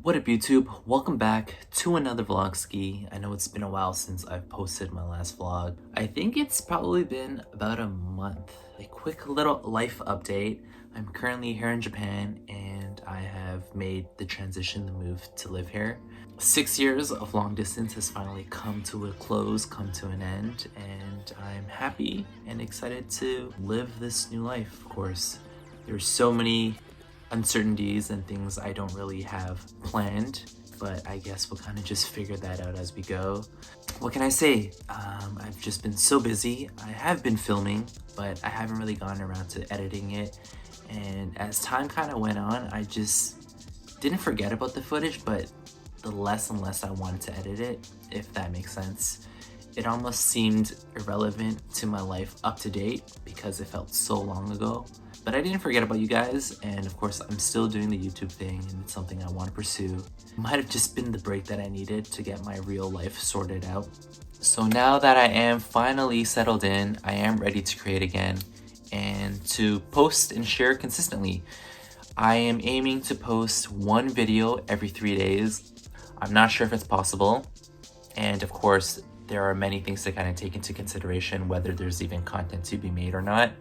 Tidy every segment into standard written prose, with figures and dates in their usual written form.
What up YouTube? Welcome back to another vlog ski. I know it's been a while since I've posted my last vlog. I think it's probably been about a month. A quick little life update. I'm currently here in Japan and I have made the transition, the move to live here. 6 years of long distance has finally come to a close, come to an end, and I'm happy and excited to live this new life. Of course, there's so many uncertainties and things I don't really have planned, but I guess we'll kind of just figure that out as we go. What can I say? I've just been so busy. I have been filming, but I haven't really gotten around to editing it. And as time kind of went on, I just didn't forget about the footage, but the less and less I wanted to edit it, if that makes sense. It almost seemed irrelevant to my life up to date because it felt so long ago. But I didn't forget about you guys, and of course I'm still doing the YouTube thing and it's something I want to pursue. It might have just been the break that I needed to get my real life sorted out. So now that I am finally settled in, I am ready to create again and to post and share consistently. I am aiming to post one video every 3 days. I'm not sure if it's possible, and of course there are many things to kind of take into consideration, whether there's even content to be made or not.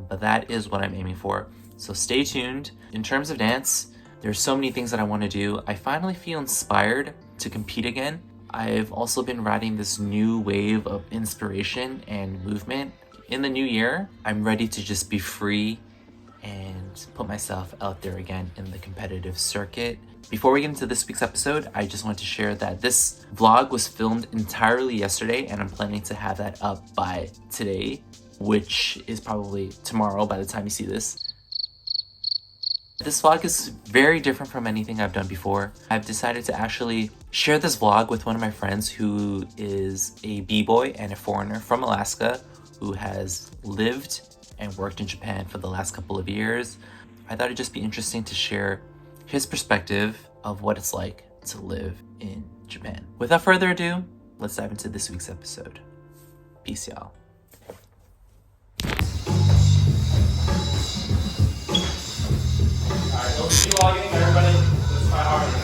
But that is what I'm aiming for. So stay tuned. In terms of dance, there's so many things that I want to do. I finally feel inspired to compete again. I've also been riding this new wave of inspiration and movement. In the new year, I'm ready to just be free and put myself out there again in the competitive circuit. Before we get into this week's episode, I just want to share that this vlog was filmed entirely yesterday and I'm planning to have that up by today, which is probably tomorrow by the time you see this. This vlog is very different from anything I've done before. I've decided to actually share this vlog with one of my friends who is a b-boy and a foreigner from Alaska who has lived and worked in Japan for the last couple of years. I thought it'd just be interesting to share his perspective of what it's like to live in Japan. Without further ado, let's dive into this week's episode. Peace, y'all. Vlogging, everybody, let's try harder.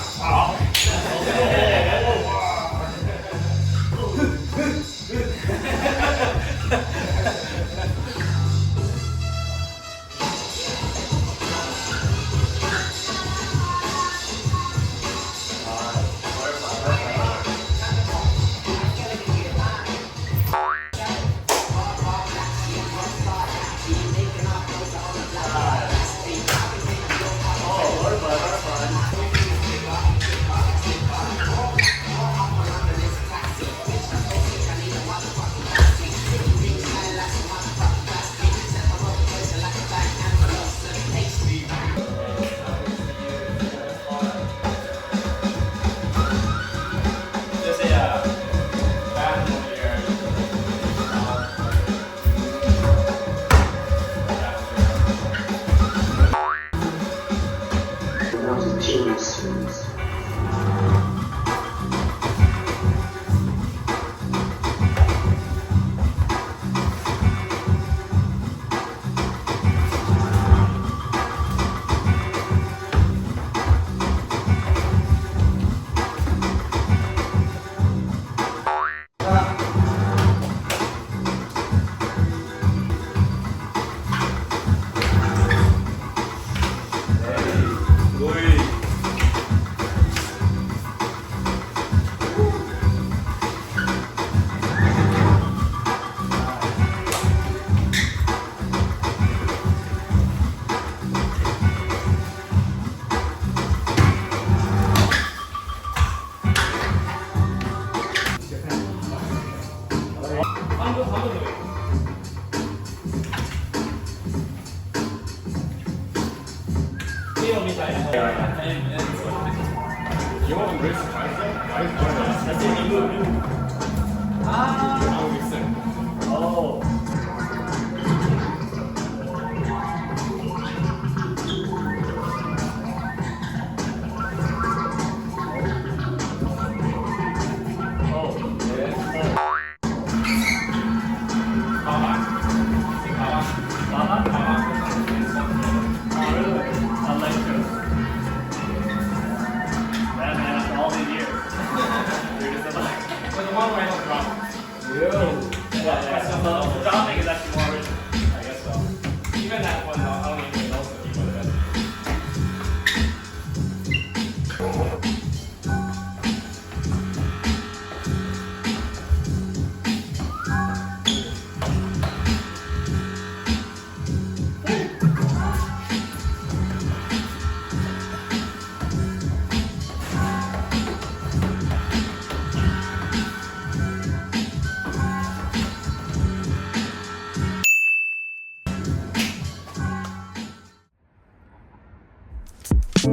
What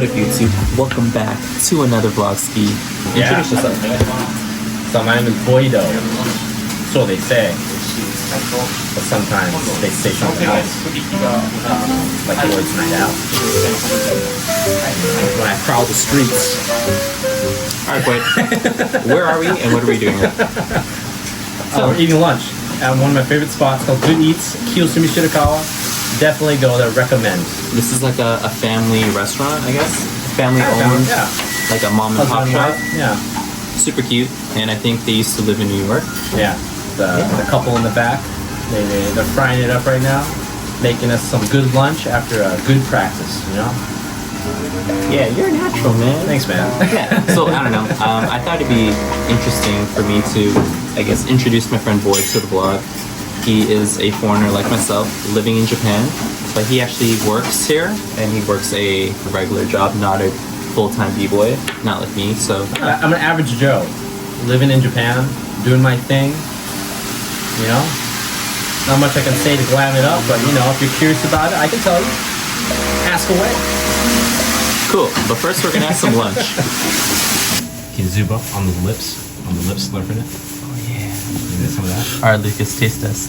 up, YouTube? Welcome back to another vlogski. Yeah. Introduce yourself. So my name is Boido. So they say. But sometimes they say something else. Like the words night out. When I prowl the streets. Alright, Boyd. Where are we and what are we doing here? So we're eating lunch at one of my favorite spots called Good Eats, Kiyosumi Shirakawa. Definitely go there, recommend. This is like a family restaurant, I guess? Family owned, Yeah. like a mom and pop shop. Yeah. Super cute, and I think they used to live in New York. Yeah. The couple in the back, they're frying it up right now, making us some good lunch after a good practice, you know? Yeah, you're a natural, man. Thanks, man. Yeah, so I don't know. I thought it'd be interesting for me to, I guess, introduce my friend Boyd to the vlog. He is a foreigner like myself, living in Japan, but he actually works here, and he works a regular job, not a full-time b-boy, not like me, so... I'm an average Joe, living in Japan, doing my thing, you know? Not much I can say to glam it up, but you know, if you're curious about it, I can tell you. Ask away. Cool, but first we're gonna have some lunch. Can you zoom up on the lips slurping it? Oh yeah. You get some of that? Alright, Lucas, taste this.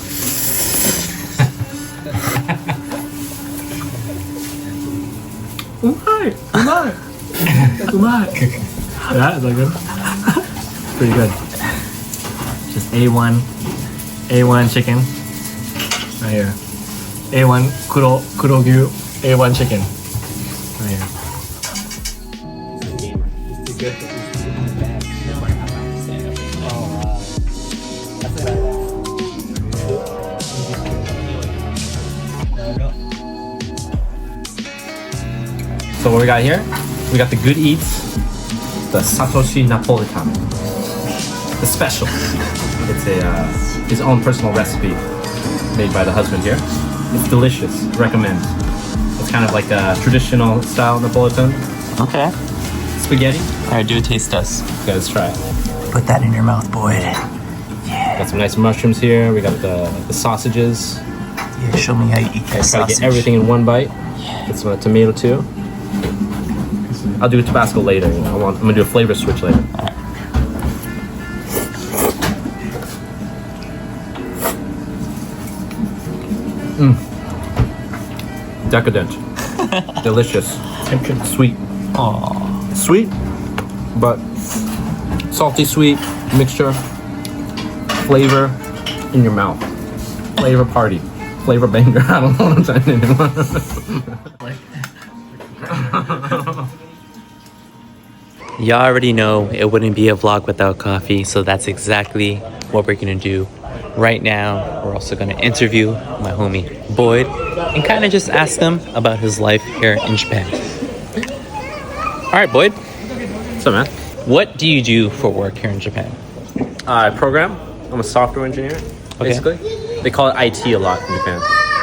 Yeah, is that good? Pretty good. Just A1 chicken. Right here. A1 kurogyu A1 chicken. Right here. So what we got here? We got the Good Eats, the Satoshi Napolitan, the special. It's a his own personal recipe made by the husband here. It's delicious. Recommend. It's kind of like a traditional style Napolitan. Okay. Spaghetti. Alright, do a taste test. Okay, let's try it. Put that in your mouth, Boyd. Got some nice mushrooms here. We got the sausages. Yeah, show me how you eat that Try to sausage. get everything in one bite. Get some tomato too. I'll do Tabasco later. You know, I'm gonna do a flavor switch later. Decadent. Delicious. Sweet. Aww. Sweet, but salty sweet mixture. Flavor in your mouth. Flavor party. Flavor banger. I don't know what I'm saying anymore. Y'all already know it wouldn't be a vlog without coffee, so that's exactly what we're gonna do right now. We're also gonna interview my homie Boyd and kind of just ask him about his life here in Japan. All right, Boyd, What's up, man? what do you do for work here in Japan? I program. I'm a software engineer, basically. They call it IT a lot in Japan.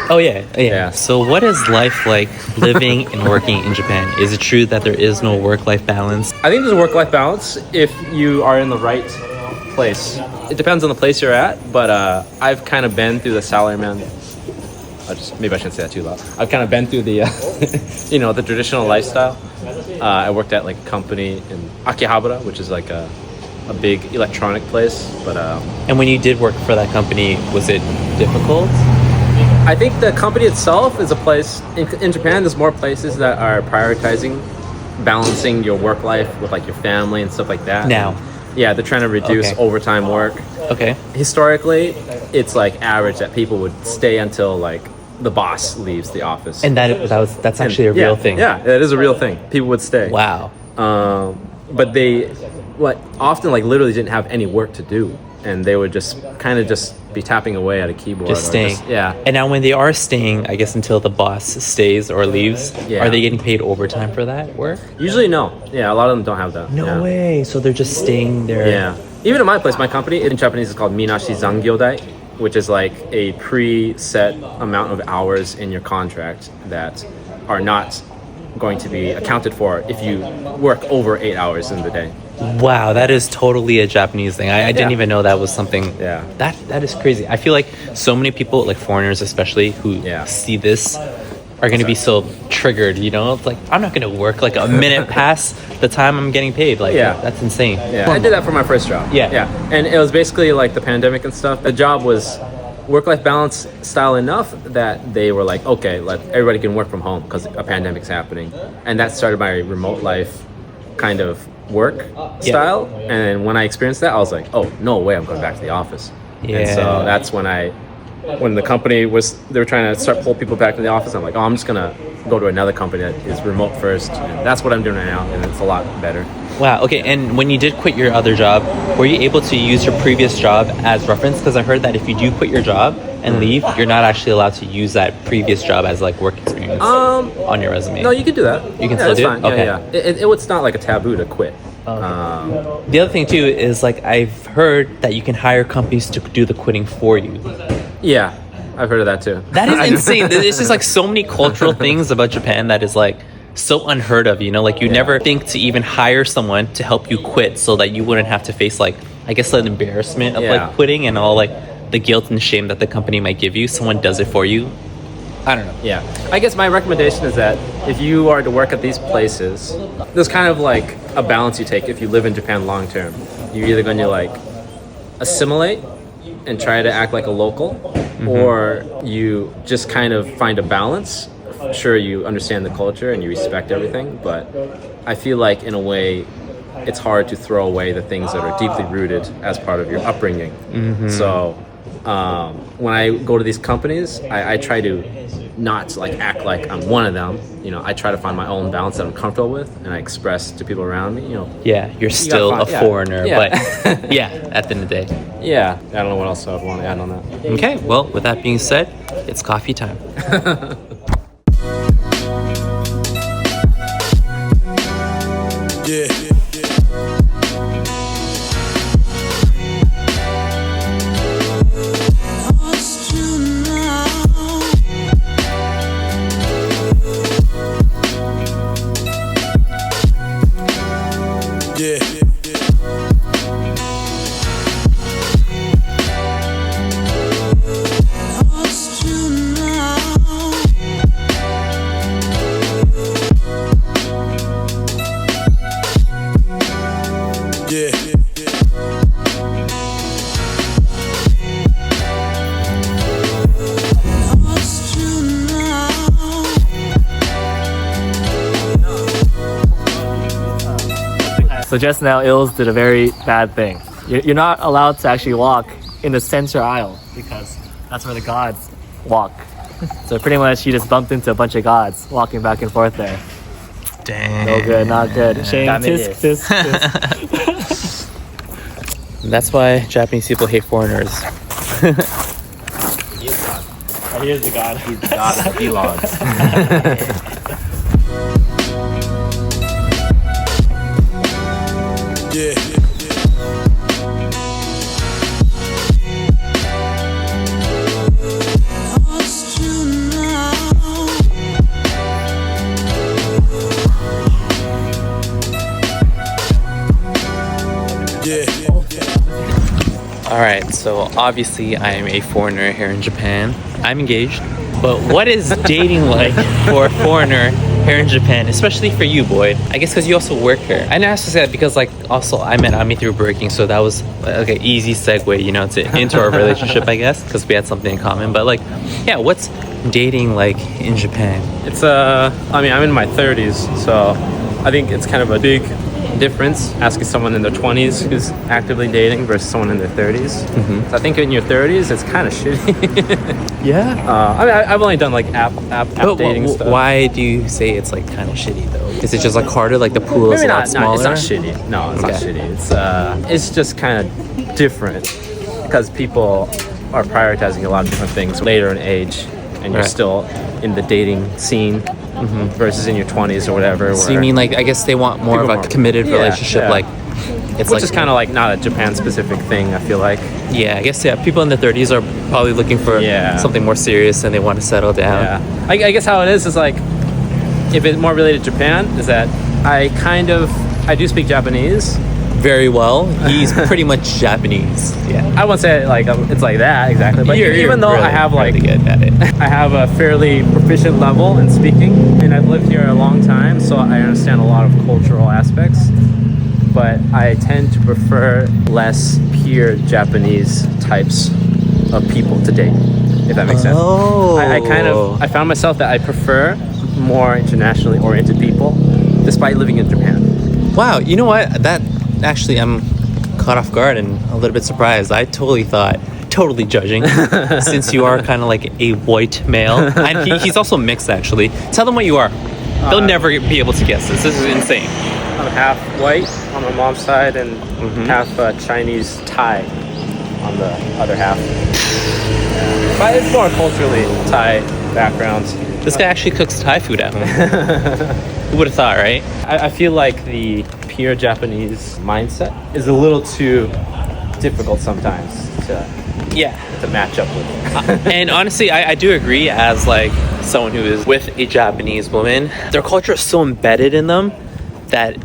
Oh yeah. Yeah. So what is life like living and working in Japan? Is it true that there is no work-life balance? I think there's a work-life balance if you are in the right place. It depends on the place you're at, but I've kind of been through the salaryman. Maybe I shouldn't say that too loud. I've kind of been through the, the traditional lifestyle. I worked at like a company in Akihabara, which is like a big electronic place. But And when you did work for that company, was it difficult? I think the company itself is a place in Japan. There's more places that are prioritizing balancing your work life with like your family and stuff like that. Now. Yeah, they're trying to reduce overtime work. Okay. Historically, it's like average that people would stay until like the boss leaves the office. And that's actually a real thing. Yeah, that is a real thing. People would stay. Wow. But they often like literally didn't have any work to do. and they would just kind of just be tapping away at a keyboard. Just or staying. yeah. And now when they are staying, I guess until the boss stays or leaves, Yeah. are they getting paid overtime for that work? Usually no. Yeah, a lot of them don't have that. No yeah. way. So they're just staying there. Yeah. Even in my place, my company, in Japanese, is called Minashi Zangyodai, which is like a pre-set amount of hours in your contract that are not going to be accounted for if you work over 8 hours in the day. Wow, that is totally a Japanese thing. I didn't Yeah. even know that was something. Yeah. That is crazy. I feel like so many people, like foreigners especially, who Yeah. see this are going to be so triggered, you know? It's like, I'm not going to work like a minute past the time I'm getting paid. Like, Yeah. that's insane. Yeah, I did that for my first job. Yeah. Yeah. And it was basically like the pandemic and stuff. The job was work-life balance style enough that they were like, okay, let everybody can work from home because a pandemic's happening. And that started my remote life kind of work style. And when I experienced that, I was like, oh, no way I'm going back to the office. And so Yeah. that's when the company they were trying to start pull people back to the office. I'm like, oh, I'm just going to go to another company that is remote first. And that's what I'm doing right now. And it's a lot better. Wow. Okay. And when you did quit your other job, were you able to use your previous job as reference? Because I heard that if you do quit your job and leave, you're not actually allowed to use that previous job as like work experience on your resume. No, you can do that. You can yeah, still that's do it? fine. Okay. Yeah, yeah. It's not like a taboo to quit. The other thing too is like I've heard that you can hire companies to do the quitting for you. Yeah, I've heard of that too. That is insane. There's just like so many cultural things about Japan that is like so unheard of, you know, like you never think to even hire someone to help you quit so that you wouldn't have to face like, I guess, the embarrassment of like quitting and all like the guilt and shame that the company might give you. Someone does it for you. I don't know. Yeah, I guess my recommendation is that if you are to work at these places, there's kind of like a balance you take if you live in Japan long term. You're either going to like assimilate and try to act like a local, or you just kind of find a balance. Sure, you understand the culture and you respect everything, but I feel like in a way it's hard to throw away the things that are deeply rooted as part of your upbringing. So when I go to these companies, I try to not like act like I'm one of them. You know, I try to find my own balance that I'm comfortable with, and I express to people around me. You know, Yeah, you're still a foreigner, Yeah. but yeah, at the end of the day. yeah. I don't know what else I would want to add on that. Okay, well, with that being said, it's coffee time. Yeah. Yeah. Yeah. So just now, Ills did a very bad thing. You're not allowed to actually walk in the center aisle because that's where the gods walk. So pretty much he just bumped into a bunch of gods walking back and forth there. Dang. No good, not good. Shame, tisk, tisk, tisk. That's why Japanese people hate foreigners. Here's the god. He's the god of vlogs. Yeah. Yeah. All right, so obviously I am a foreigner here in Japan. I'm engaged, but what is dating like for a foreigner here in Japan, especially for you, Boyd? I guess because you also work here. I have to say that because like also I met Ami through Breaking, so that was like an easy segue, you know, into our relationship, I guess, because we had something in common. But like, yeah, what's dating like in Japan? It's I mean, I'm in my 30s, so I think it's kind of a big difference asking someone in their 20s who's actively dating versus someone in their 30s. So I think in your 30s, it's kind of shitty. Yeah. I mean, I've only done like app But dating stuff. why do you say it's like kind of shitty though? Is it just like harder? Like the pool is Maybe a lot not. smaller? No, it's not shitty. No, it's not Okay. shitty. It's just kind of different. because people are prioritizing a lot of different things later in age, and you're Right. still in the dating scene versus in your 20s or whatever. So you mean like I guess they want more of People a more- committed Yeah, relationship, yeah. like it's which like is kind of like not a Japan specific thing, I feel like. yeah, I guess yeah. People in their 30s are probably looking for Yeah. something more serious and they want to settle down. Yeah, I guess how it is like, if it's more related to Japan, is that I do speak Japanese. Very well. He's pretty much Japanese. Yeah. I won't say like it's like that exactly, but even though I have like really good at it. I have a fairly proficient level in speaking, and I've lived here a long time, so I understand a lot of cultural aspects. But I tend to prefer less pure Japanese types of people to date, if that makes sense. Oh. I found myself that I prefer more internationally oriented people, despite living in Japan. Wow, you know what? That actually I'm caught off guard and a little bit surprised. I totally judging, since you are kind of like a white male. And he's also mixed, actually. Tell them what you are. They'll never be able to guess this. This is insane. I'm half white on my mom's side and half Chinese Thai on the other half. Yeah. But it's more culturally Thai background. This guy actually cooks Thai food at home. Who would have thought, right? I feel like the pure Japanese mindset is a little too difficult sometimes to match up with. And honestly, I do agree, as like someone who is with a Japanese woman, their culture is so embedded in them that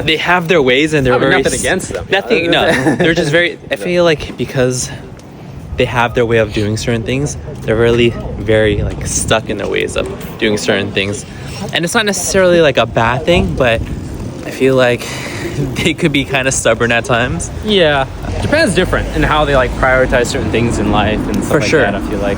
they have their ways and they're I mean, very nothing against them. Nothing, no. They're just very. I feel like because they have their way of doing certain things, they're really very like stuck in their ways of doing certain things, and it's not necessarily like a bad thing, but I feel like they could be kind of stubborn at times. Yeah, Japan's different in how they like prioritize certain things in life and stuff For like sure. that. I feel like.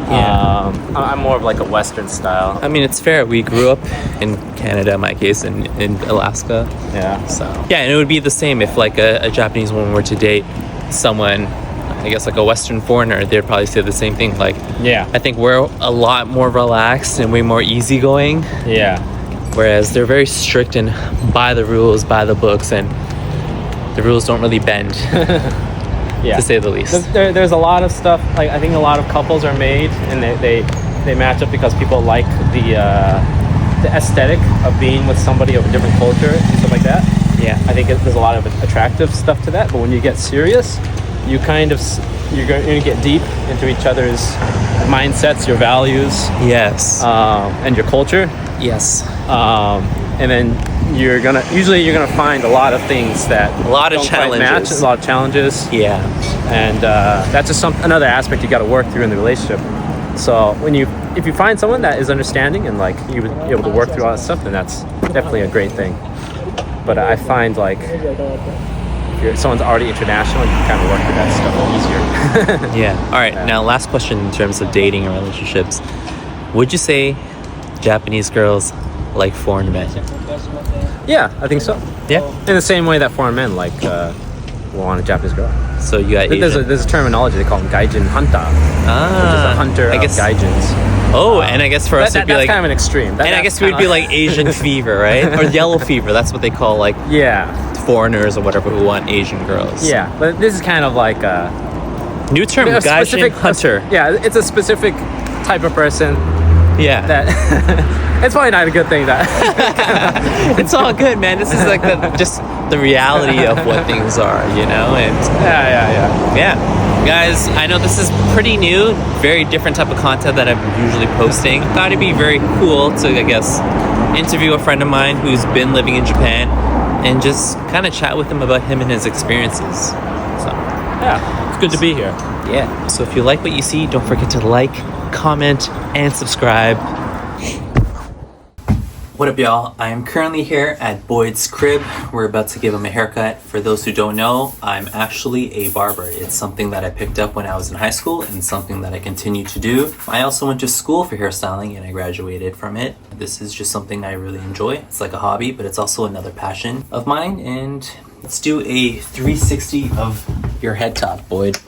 Yeah. I'm more of like a Western style. I mean, it's fair. We grew up in Canada, in my case, and in Alaska. Yeah. So yeah, and it would be the same if like a Japanese woman were to date someone, I guess like a Western foreigner, they'd probably say the same thing. Like, Yeah. I think we're a lot more relaxed and way more easygoing, Yeah. whereas they're very strict and by the rules, by the books, and the rules don't really bend, Yeah. to say the least. There's a lot of stuff, like I think a lot of couples are made and they match up because people like the aesthetic of being with somebody of a different culture and stuff like that. Yeah. I think there's a lot of attractive stuff to that, but when you get serious, you're going to get deep into each other's mindsets, your values, Yes. and your culture. Yes. And then you're gonna find a lot of things that A lot of don't quite match, challenges. a lot of challenges. Yeah. And that's just another aspect you got to work through in the relationship. So if you find someone that is understanding and like you would be able to work through all that stuff, then that's definitely a great thing. But I find like if someone's already international, you can kind of work through that stuff easier. Yeah. All right. Now, last question in terms of dating and relationships. Would you say Japanese girls like foreign men? Yeah, I think so. Yeah. In the same way that foreign men like want a Japanese girl. So you got Asian. There's a terminology they call them gaijin hunter, which is a hunter of gaijins. Oh, and I guess for us it'd be that's like, kind of an extreme. and I guess we'd be like Asian fever, right? Or yellow fever. That's what they call like yeah, foreigners or whatever who want Asian girls. yeah. But this is kind of like a New term, gaijin hunter. Yeah, it's a specific type of person Yeah. that. It's probably not a good thing that. It's all good, man. This is like just the reality of what things are, you know? And yeah. Guys, I know this is pretty new, very different type of content that I'm usually posting. Thought it'd be very cool to, I guess, interview a friend of mine who's been living in Japan and just kind of chat with him about him and his experiences. So, Yeah, it's good to be here. yeah. So if you like what you see, don't forget to like, comment, and subscribe. What up, y'all? I am currently here at Boyd's crib. We're about to give him a haircut. For those who don't know, I'm actually a barber. It's something that I picked up when I was in high school and something that I continue to do. I also went to school for hairstyling and I graduated from it. This is just something I really enjoy. It's like a hobby, but it's also another passion of mine. And let's do a 360 of your head top, Boyd.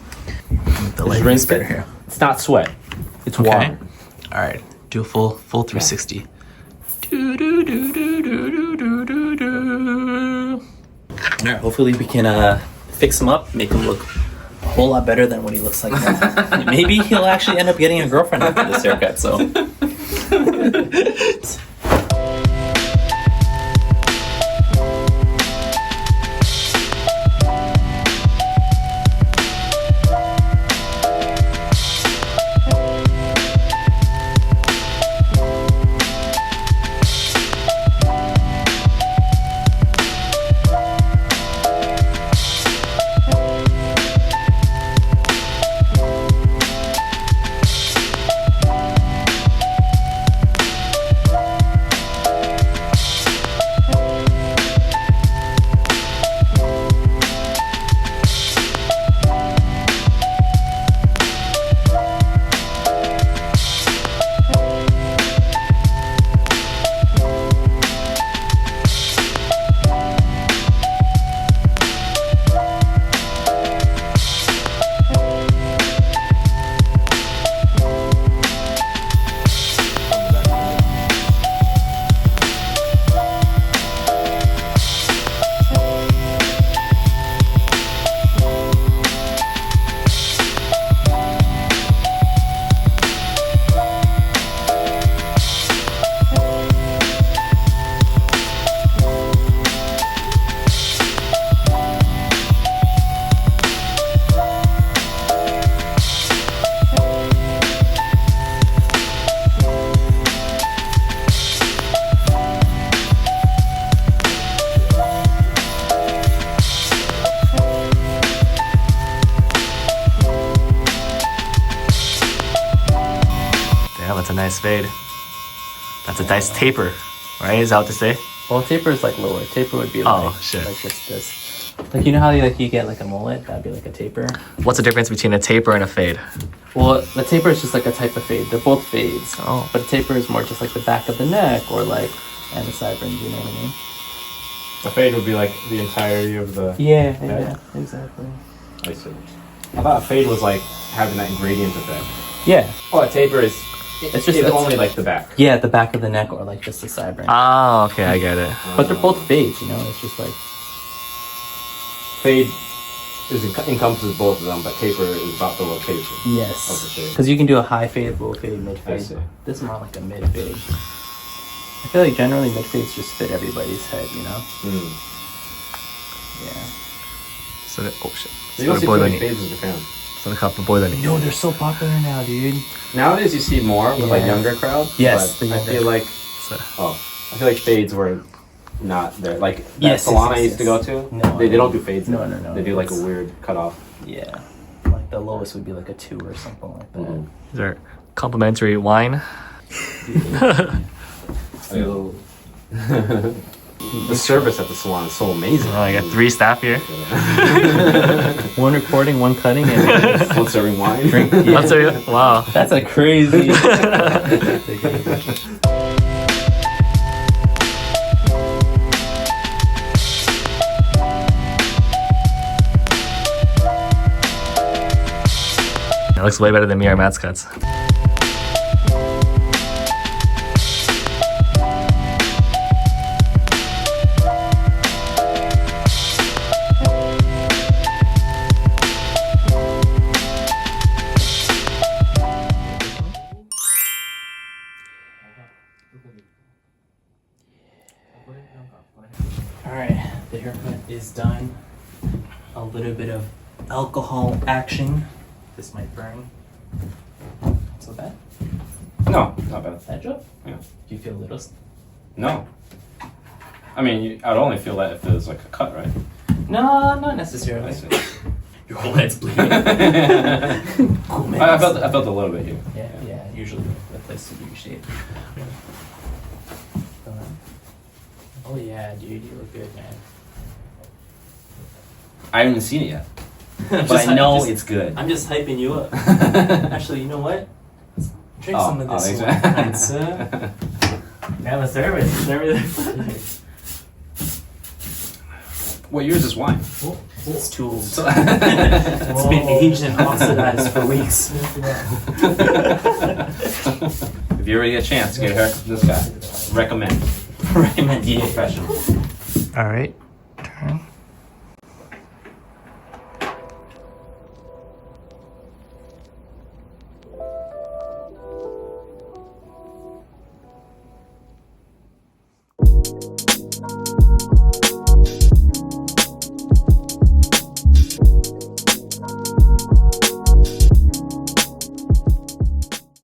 The light is better here. It's not sweat. It's Okay. warm. All right. Do a full 360. Alright, hopefully we can fix him up, make him look whole lot better than what he looks like now. Maybe he'll actually end up getting a girlfriend after this haircut, so. That's a nice fade. That's a nice taper, right? Is that what to say? Well, taper is like lower. Taper would be like, shit. like just this. Like, you know how you get like a mullet? That'd be like a taper. What's the difference between a taper and a fade? Well, the taper is just like a type of fade. They're both fades. Oh. But a taper is more just like the back of the neck or like, and the sideburns, you know what I mean? A fade would be like the entirety of the. Yeah, exactly. I see. I thought a fade was like having that gradient effect. Yeah. Oh, a taper is. It's just it's only like the back. Yeah, the back of the neck or like just the sideburn. Oh, okay, I get it. But they're both fades, you know? It's just like. Fade encompasses both of them, but taper is about the location. Yes. Of the fade. Because you can do a high fade, low fade, mid I fade. see. This is more like a mid fade. I feel like generally mid fades just fit everybody's head, you know? Yeah. So oh shit. You don't see too many fades in Japan. So the couple boy then. Yo, they're so popular now, dude. Nowadays you see more with like Yeah. younger crowds. Yes, but the I younger- feel like So, I feel like fades were not there. Like that Yes, salon yes, I used to yes. go to. No, they don't do fades. No, there. no, no, They do like a it's- weird cutoff. Yeah. Like the lowest would be like a 2 or something like that. Mhm. is there complimentary wine? So, the service at the salon is so amazing. Oh, I got 3 staff here. One recording, one cutting, and One serving wine. drink. Yeah. That's a, wow. That's a crazy. It looks way better than me or Matt's cuts. Alright, the haircut is done. A little bit of alcohol action. This might burn. So bad? No, not bad. Bad job? Yeah. Do you feel a little? No. I mean, I'd only feel that if it was like a cut, right? No, not necessarily. I see. Your whole head's bleeding. Cool, man. I felt a little bit here. Yeah, usually the place to do your shape. Oh yeah, dude, you look good, man. I haven't even seen it yet, but Just I know just- it's good. I'm just hyping you up. Actually, you know what? Let's drink some of this thanks, one. man. Sir. Yeah, the service is everything. Well, yours is wine. It's tools. So- It's been aged and oxidized for weeks. If you ever get a chance, get a haircut from this guy. Recommend. Recommend you. Professional. All right, turn.